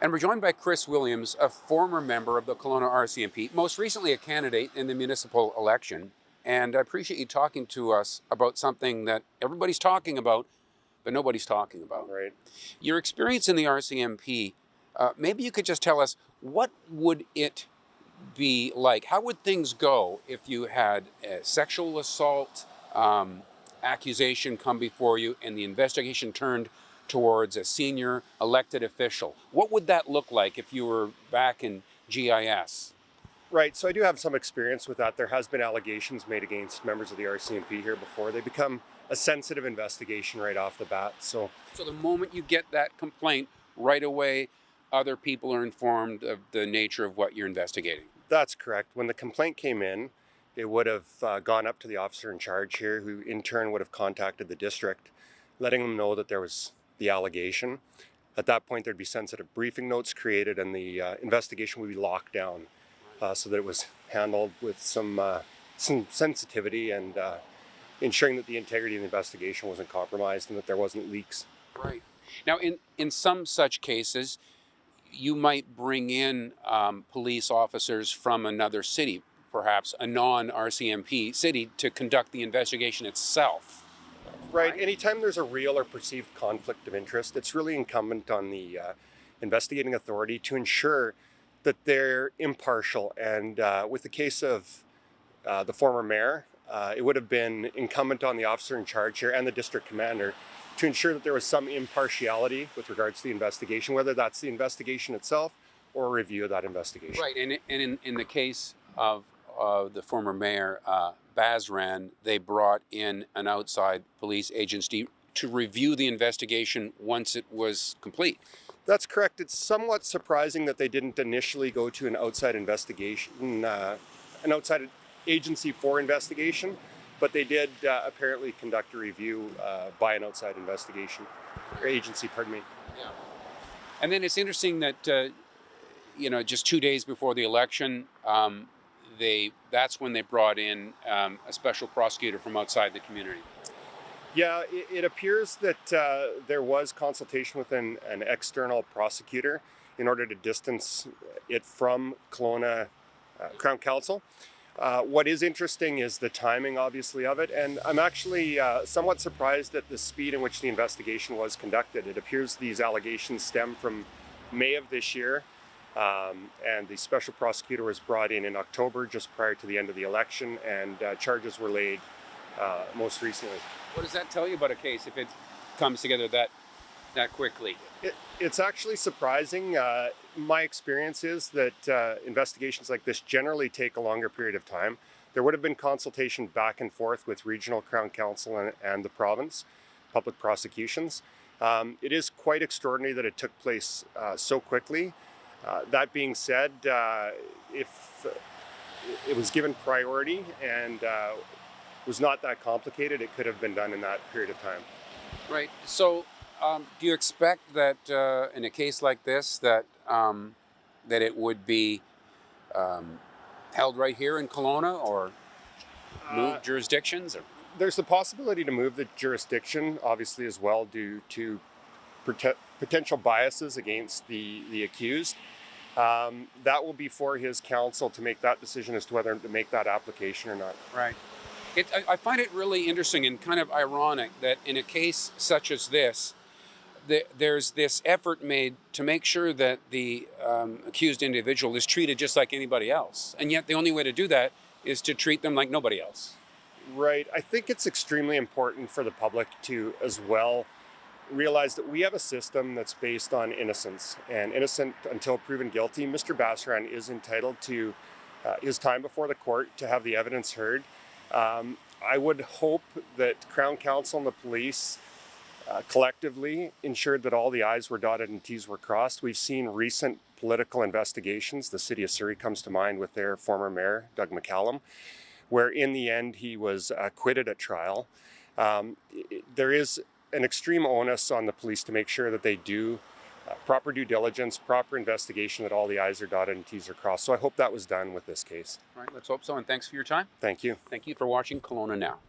And we're joined by Chris Williams, a former member of the Kelowna RCMP, most recently a candidate in the municipal election. And I appreciate you talking to us about something that everybody's talking about, but nobody's talking about. Right. Your experience in the RCMP, maybe you could just tell us, what would it be like? How would things go if you had a sexual assault accusation come before you and the investigation turned towards a senior elected official? What would that look like if you were back in GIS? Right. So I do have some experience with that. There has been allegations made against members of the RCMP here before. They become a sensitive investigation right off the bat. So the moment you get that complaint, right away, other people are informed of the nature of what you're investigating. that's correct. When the complaint came in, it would have gone up to the officer in charge here, who in turn would have contacted the district, letting them know that there was the allegation. At that point, there'd be sensitive briefing notes created and the investigation would be locked down so that it was handled with some sensitivity and ensuring that the integrity of the investigation wasn't compromised and that there wasn't leaks. Right. Now, in some such cases, you might bring in police officers from another city, perhaps a non-RCMP city, to conduct the investigation itself. Right. Anytime there's a real or perceived conflict of interest, it's really incumbent on the investigating authority to ensure that they're impartial. And with the case of the former mayor, it would have been incumbent on the officer in charge here and the district commander to ensure that there was some impartiality with regards to the investigation, whether that's the investigation itself or a review of that investigation. Right. And in the case of the former mayor, Basran, they brought in an outside police agency to review the investigation once it was complete. That's correct. It's somewhat surprising that they didn't initially go to an outside investigation, an outside agency for investigation, but they did apparently conduct a review by an outside investigation or agency, pardon me. Yeah. And then it's interesting that, just 2 days before the election, that's when they brought in a special prosecutor from outside the community. Yeah, it appears that there was consultation with an external prosecutor in order to distance it from Kelowna Crown Council. What is interesting is the timing, obviously, of it, and I'm actually somewhat surprised at the speed in which the investigation was conducted. It appears these allegations stem from May of this year, and the special prosecutor was brought in October, just prior to the end of the election, and charges were laid most recently. What does that tell you about a case if it comes together that quickly? It's actually surprising. My experience is that investigations like this generally take a longer period of time. There would have been consultation back and forth with regional Crown Council and the province, public prosecutions. It is quite extraordinary that it took place so quickly. That being said, if it was given priority and was not that complicated, it could have been done in that period of time. Right. So do you expect that in a case like this that it would be held right here in Kelowna or move jurisdictions? Or? There's the possibility to move the jurisdiction, obviously, as well, due to potential biases against the accused. That will be for his counsel to make that decision as to whether to make that application or not. Right. I find it really interesting and kind of ironic that in a case such as this, there's this effort made to make sure that the accused individual is treated just like anybody else. And yet the only way to do that is to treat them like nobody else. Right. I think it's extremely important for the public to, as well, realize that we have a system that's based on innocence, and innocent until proven guilty. Mr. Basran is entitled to his time before the court to have the evidence heard. I would hope that Crown Council and the police collectively ensured that all the I's were dotted and T's were crossed. We've seen recent political investigations. The city of Surrey comes to mind with their former mayor, Doug McCallum, where in the end he was acquitted at trial. There is an extreme onus on the police to make sure that they do proper due diligence, proper investigation, that all the I's are dotted and T's are crossed. So I hope that was done with this case. All right, let's hope so, and thanks for your time. Thank you. Thank you for watching Kelowna Now.